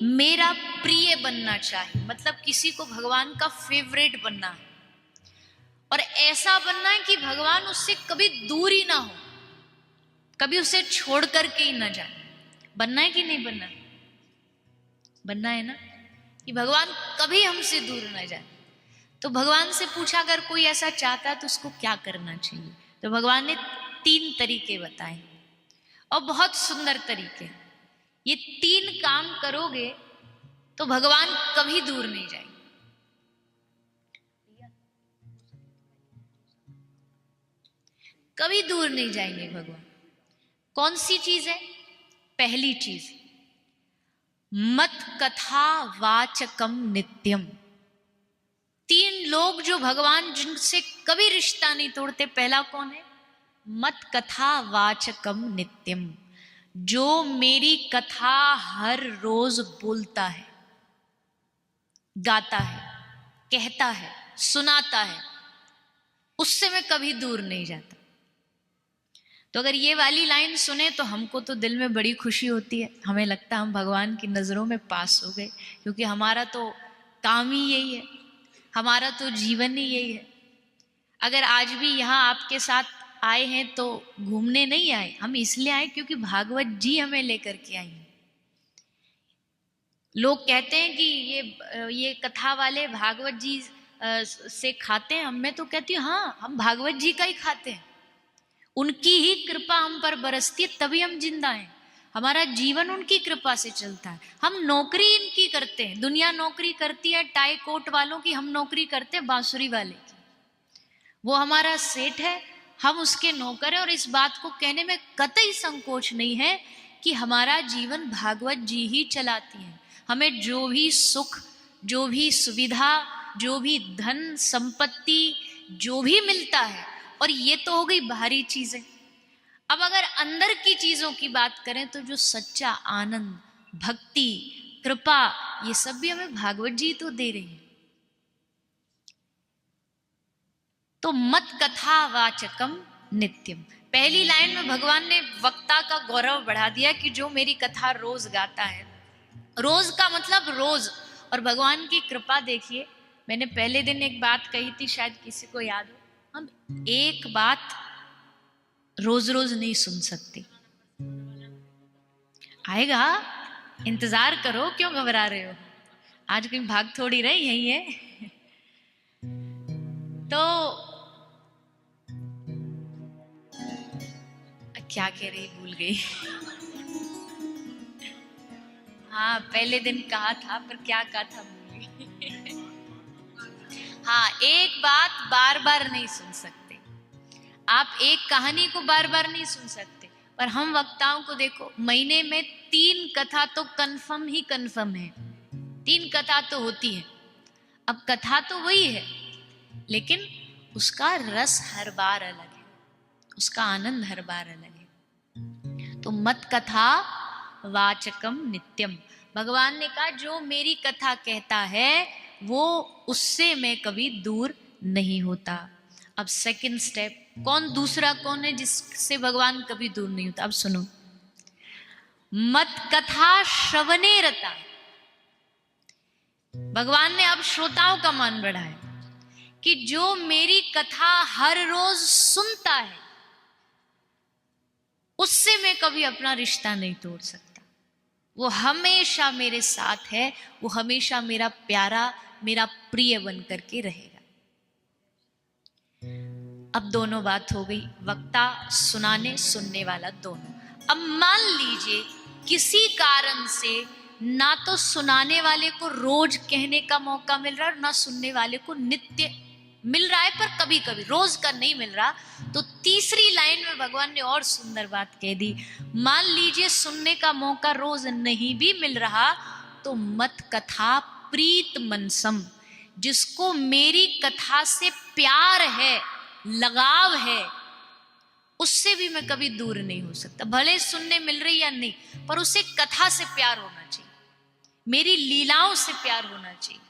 मेरा प्रिय बनना चाहिए, मतलब किसी को भगवान का फेवरेट बनना है, और ऐसा बनना है कि भगवान उससे कभी दूर ही ना हो, कभी उसे छोड़ करके ही ना जाए। बनना है कि नहीं बनना? बनना है ना, कि भगवान कभी हमसे दूर ना जाए। तो भगवान से पूछा अगर कोई ऐसा चाहता है तो उसको क्या करना चाहिए, तो भगवान ने 3 तरीके बताए, और बहुत सुंदर तरीके। ये 3 काम करोगे तो भगवान कभी दूर नहीं जाएंगे। कभी दूर नहीं जाएंगे भगवान। कौन सी चीज है? पहली चीज, मत कथा वाचकम नित्यम। 3 लोग जो भगवान जिनसे कभी रिश्ता नहीं तोड़ते, पहला कौन है? मत कथा वाचकम नित्यम, जो मेरी कथा हर रोज बोलता है, गाता है, कहता है, सुनाता है, उससे मैं कभी दूर नहीं जाता। तो अगर ये वाली लाइन सुने तो हमको तो दिल में बड़ी खुशी होती है, हमें लगता है हम भगवान की नजरों में पास हो गए, क्योंकि हमारा तो काम ही यही है, हमारा तो जीवन ही यही है। अगर आज भी यहाँ आपके साथ आए हैं तो घूमने नहीं आए, हम इसलिए आए क्योंकि भागवत जी हमें लेकर के आई हैं। लोग कहते हैं कि ये कथा वाले भागवत जी से खाते हैं, मैं तो कहती हूँ हाँ, हम भागवत जी का ही खाते हैं, उनकी ही कृपा हम पर बरसती है तभी हम जिंदा हैं। हमारा जीवन उनकी कृपा से चलता है। हम नौकरी इनकी करते हैं, दुनिया नौकरी करती है टाई कोट वालों की, हम नौकरी करते हैं बांसुरी वाले की। वो हमारा सेठ है, हम उसके नौकर हैं, और इस बात को कहने में कतई संकोच नहीं है कि हमारा जीवन भागवत जी ही चलाती है। हमें जो भी सुख, जो भी सुविधा, जो भी धन संपत्ति जो भी मिलता है, और ये तो हो गई बाहरी चीजें। अब अगर अंदर की चीजों की बात करें तो जो सच्चा आनंद, भक्ति, कृपा, ये सब भी हमें भागवत जी तो दे रही है। तो मत कथा वाचकम नित्यम, पहली लाइन में भगवान ने वक्ता का गौरव बढ़ा दिया कि जो मेरी कथा रोज गाता है। रोज का मतलब रोज, और भगवान की कृपा देखिए। मैंने पहले दिन एक बात कही थी, शायद किसी को याद हो, हम एक बात रोज रोज नहीं सुन सकते। आएगा, इंतजार करो, क्यों घबरा रहे हो? आज कहीं भाग थोड़ी रही है ये। तो क्या कह रही, भूल गई। हाँ, पहले दिन कहा था, पर क्या कहा था भूल गई। हाँ, एक बात बार बार नहीं सुन सकते आप, एक कहानी को बार बार नहीं सुन सकते। पर हम वक्ताओं को देखो, महीने में 3 कथा तो कंफर्म ही कंफर्म है, 3 कथा तो होती है। अब कथा तो वही है, लेकिन उसका रस हर बार अलग है, उसका आनंद हर बार अलग है। तो मत कथा वाचकम नित्यम, भगवान ने कहा जो मेरी कथा कहता है वो, उससे मैं कभी दूर नहीं होता। अब सेकंड स्टेप, दूसरा कौन है जिससे भगवान कभी दूर नहीं होता? अब सुनो, मत कथा श्रवणे रता, भगवान ने अब श्रोताओं का मान बढ़ाया कि जो मेरी कथा हर रोज सुनता है, उससे मैं कभी अपना रिश्ता नहीं तोड़ सकता। वो हमेशा मेरे साथ है, वो हमेशा मेरा प्यारा, मेरा प्रिय बन करके रहेगा। अब दोनों बात हो गई, वक्ता, सुनाने, सुनने वाला, दोनों। अब मान लीजिए किसी कारण से ना तो सुनाने वाले को रोज कहने का मौका मिल रहा है, ना सुनने वाले को नित्य मिल रहा है, पर कभी कभी, रोज का नहीं मिल रहा। तो तीसरी लाइन में भगवान ने और सुंदर बात कह दी, मान लीजिए सुनने का मौका रोज नहीं भी मिल रहा, तो मत कथा प्रीत मनसम, जिसको मेरी कथा से प्यार है, लगाव है, उससे भी मैं कभी दूर नहीं हो सकता। भले सुनने मिल रही या नहीं, पर उसे कथा से प्यार होना चाहिए, मेरी लीलाओं से प्यार होना चाहिए।